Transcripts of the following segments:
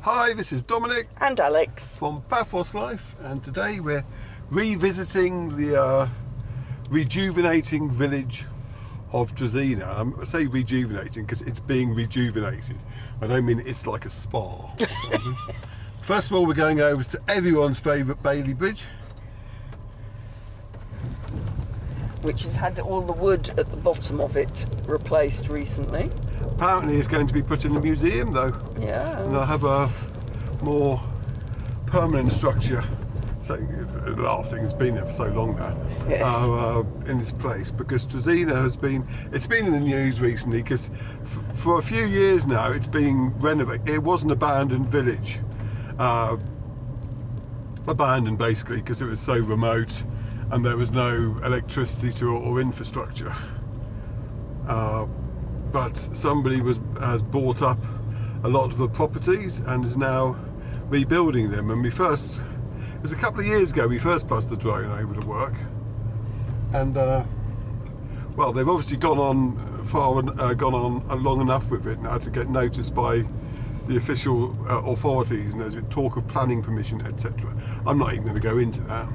Hi, this is Dominic and Alex from Paphos Life, and today we're revisiting the rejuvenating village of Trozena. I say rejuvenating because it's being rejuvenated. I don't mean it's like a spa or something. First of all, we're going over to everyone's favourite Bailey Bridge, which has had all the wood at the bottom of it replaced recently. Apparently it's going to be put in a museum though. Yeah. And they'll have a more permanent structure. So it's laughing, it's been there for so long now. Yes. In this place, because Trozena has been in the news recently because for a few years now it's being renovated. It was an abandoned village. Abandoned basically because it was so remote and there was no electricity to or infrastructure. But somebody has bought up a lot of the properties and is now rebuilding them. And it was a couple of years ago we first passed the drone over to work, and well, they've obviously gone on long enough with it now to get noticed by the official authorities, and there's been talk of planning permission, etc. I'm not even going to go into that.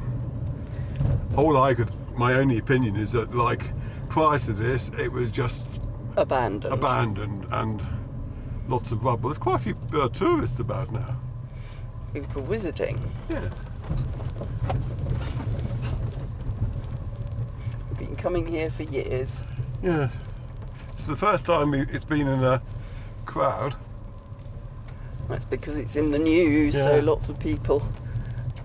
My only opinion is that, like, prior to this, it was just abandoned and lots of rubble. There's quite a few tourists about now. People visiting. Yeah. We've been coming here for years. Yeah. It's the first time it's been in a crowd. That's because it's in the news, Yeah. so lots of people.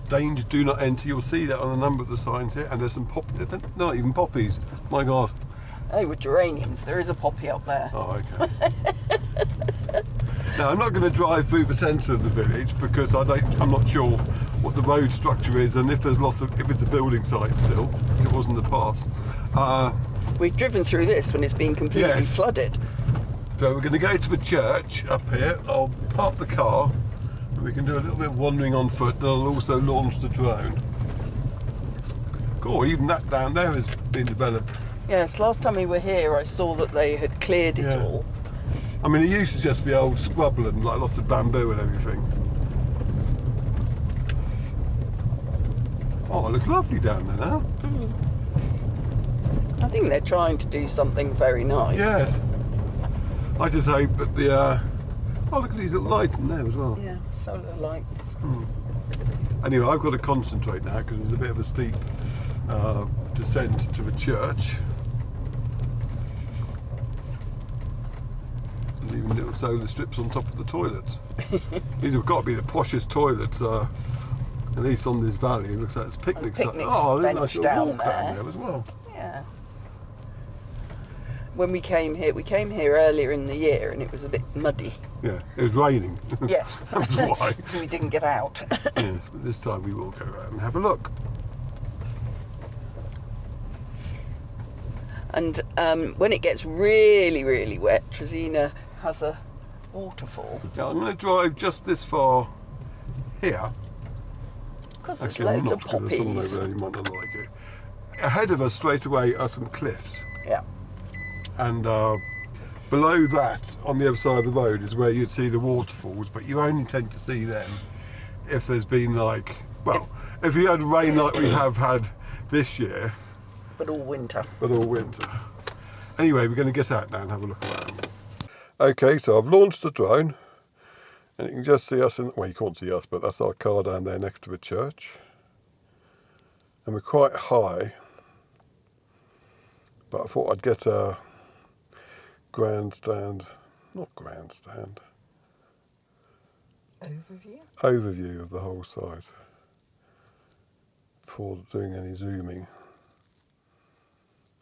Danger, do not enter. You'll see that on a number of the signs here. And there's some they're not even poppies. My God. They were geraniums. There is a poppy up there. Oh, okay. Now, I'm not going to drive through the centre of the village because I'm not sure what the road structure is, and if it's a building site still, it was in the past. We've driven through this when it's been completely flooded. So we're going to go to the church up here. I'll park the car, and we can do a little bit of wandering on foot, and I'll also launch the drone. Cool, even that down there has been developed. Yes, last time we were here I saw that they had cleared it all. I mean, it used to just be old scrubland, like lots of bamboo and everything. Oh, it looks lovely down there now. I think they're trying to do something very nice. Yes. I just hope that the... oh, look at these little lights in there as well. Yeah, solar lights. Anyway, I've got to concentrate now because there's a bit of a steep descent to the church. There's even little solar strips on top of the toilets. These have got to be the poshest toilets, at least on this valley. It looks like it's picnic site. Oh, there's a nice little walk down there as well. Yeah. When we came here earlier in the year and it was a bit muddy. Yeah, it was raining. Yes. That's why. We didn't get out. Yes, but this time we will go around and have a look. And when it gets really, really wet, Trozena has a waterfall. Yeah, I'm going to drive just this far here. Because there's Actually, loads I'm of not, because there's someone poppies. over there who might not like it. Ahead of us straight away are some cliffs. Yeah. And below that, on the other side of the road, is where you'd see the waterfalls, but you only tend to see them if there's been if you had rain like we have had this year. But all winter. Anyway, we're going to get out now and have a look around. Okay, so I've launched the drone, and you can just see us, well, you can't see us, but that's our car down there next to the church. And we're quite high, but I thought I'd get a overview of the whole site before doing any zooming.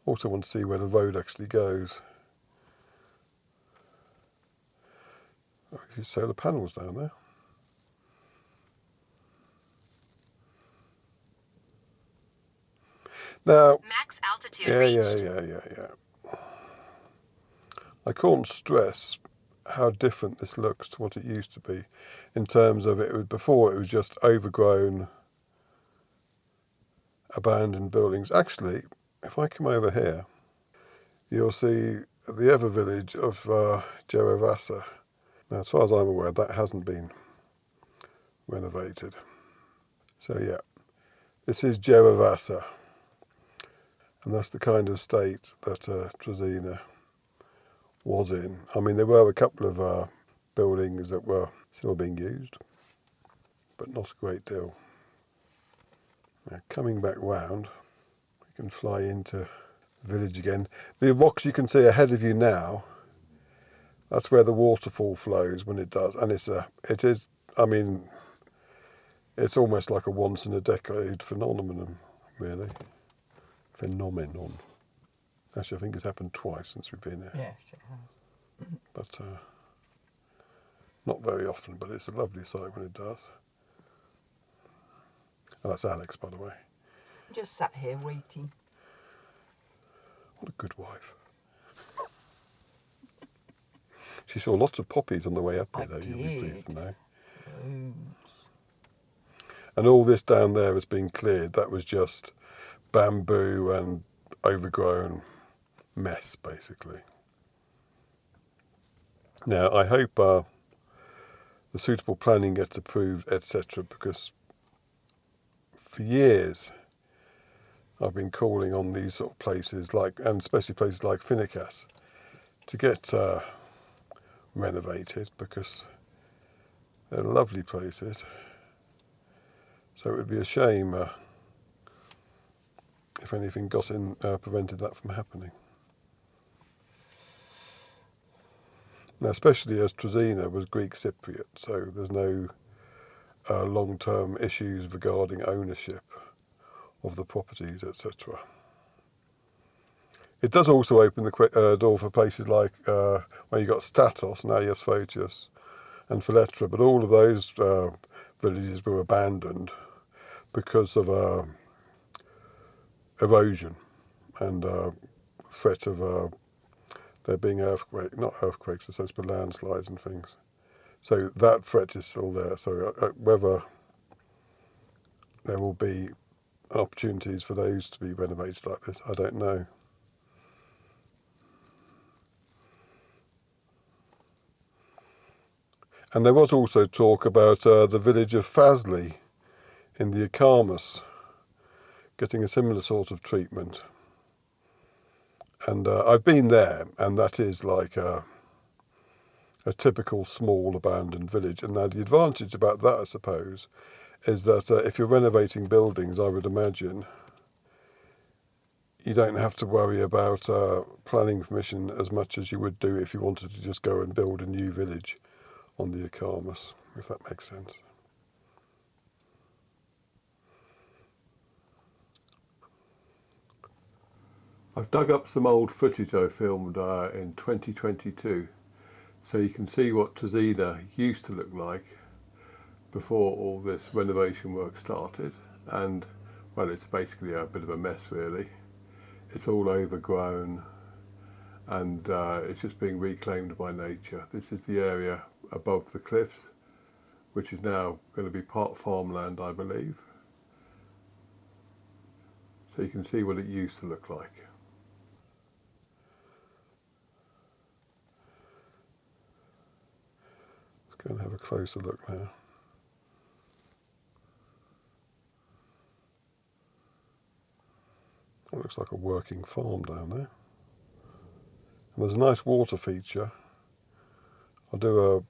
Also want to see where the road actually goes. Oh, a few solar panels down there. Now, max altitude reached. Yeah. I can't stress how different this looks to what it used to be in terms of before it was just overgrown, abandoned buildings. Actually, if I come over here, you'll see the other village of Gerevasa. Now, as far as I'm aware, that hasn't been renovated. So yeah, this is Gerevasa, and that's the kind of state that Trozena was in. I mean, there were a couple of buildings that were still being used, but not a great deal. Now, coming back round, we can fly into the village again. The rocks you can see ahead of you now, that's where the waterfall flows when it does, and it is. I mean, it's almost like a once in a decade phenomenon, really. Phenomenon. Actually, I think it's happened twice since we've been here. Yes, it has. But not very often, but it's a lovely sight when it does. And that's Alex, by the way. Just sat here waiting. What a good wife. She saw lots of poppies on the way up here, though, you'll be pleased to know. And all this down there has been cleared. That was just bamboo and overgrown mess, basically. Now, I hope the suitable planning gets approved, etc., because for years I've been calling on these sort of places, and especially places like Finicas, to get renovated, because they're lovely places. So it would be a shame if anything got in, prevented that from happening. Now, especially as Trozena was Greek Cypriot, so there's no long-term issues regarding ownership of the properties, etc. It does also open the door for places like where you got Statos, Naias Photios and Philetra, but all of those villages were abandoned because of erosion and threat of there being not earthquakes, I suppose, but landslides and things. So that threat is still there. So whether there will be opportunities for those to be renovated like this, I don't know. And there was also talk about the village of Fazli in the Akamas getting a similar sort of treatment. And I've been there, and that is like a typical small abandoned village. And now the advantage about that, I suppose, is that if you're renovating buildings, I would imagine, you don't have to worry about planning permission as much as you would do if you wanted to just go and build a new village on the Akamas, if that makes sense. I've dug up some old footage I filmed in 2022, so you can see what Trozena used to look like before all this renovation work started. And, well, it's basically a bit of a mess, really. It's all overgrown, and it's just being reclaimed by nature. This is the area above the cliffs, which is now going to be part farmland, I believe. So you can see what it used to look like. Let's go and have a closer look now. That looks like a working farm down there. And there's a nice water feature. I'll do a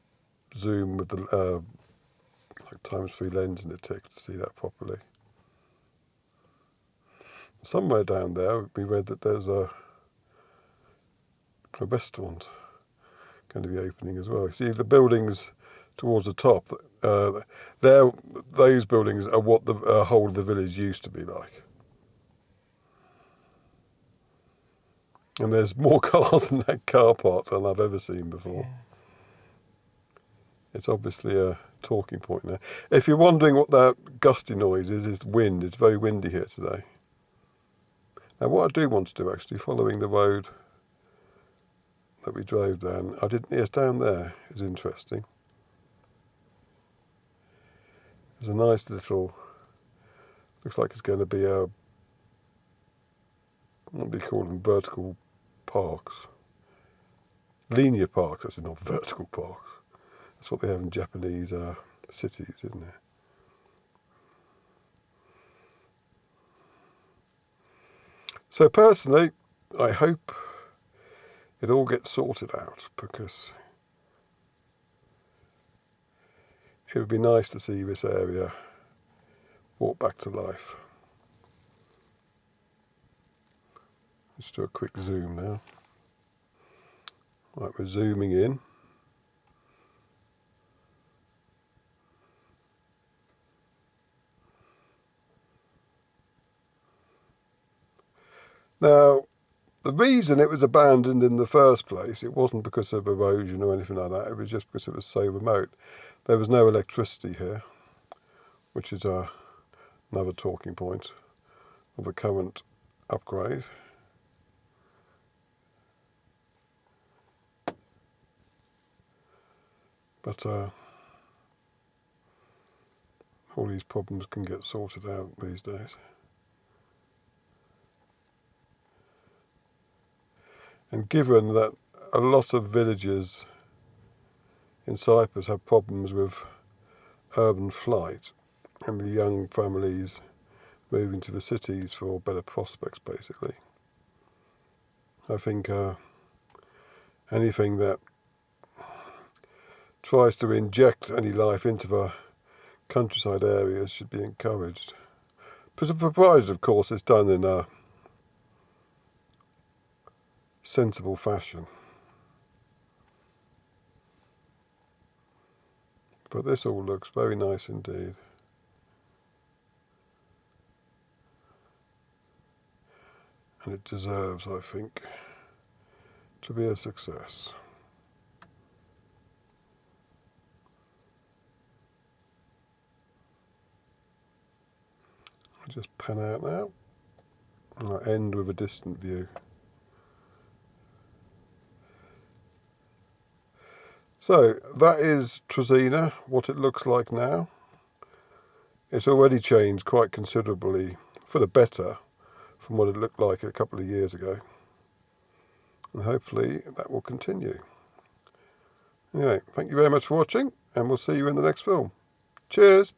zoom with the like ×3 lens in the tick to see that properly. Somewhere down there we read that there's a restaurant going to be opening as well. See the buildings towards the top, those buildings are what the whole of the village used to be like. And there's more cars in that car park than I've ever seen before. Yes. It's obviously a talking point now. If you're wondering what that gusty noise is, it's wind. It's very windy here today. Now what I do want to do, actually, following the road that we drove down, yes, down there is interesting. There's a nice little, looks like it's going to be a, what do you call them, vertical parks. Linear parks, that's not vertical parks. That's what they have in Japanese cities, isn't it? So personally, I hope it all gets sorted out, because it would be nice to see this area brought back to life. Let's do a quick zoom now. Right, we're zooming in. Now, the reason it was abandoned in the first place, it wasn't because of erosion or anything like that, it was just because it was so remote. There was no electricity here, which is another talking point of the current upgrade. But all these problems can get sorted out these days. And given that a lot of villages in Cyprus have problems with urban flight and the young families moving to the cities for better prospects, basically, I think anything that tries to inject any life into the countryside areas should be encouraged. Provided, of course, it's done in a sensible fashion. But this all looks very nice indeed. And it deserves, I think, to be a success. I'll just pan out now, and I'll end with a distant view. So that is Trozena, what it looks like now. It's already changed quite considerably for the better from what it looked like a couple of years ago. And hopefully that will continue. Anyway, thank you very much for watching, and we'll see you in the next film. Cheers!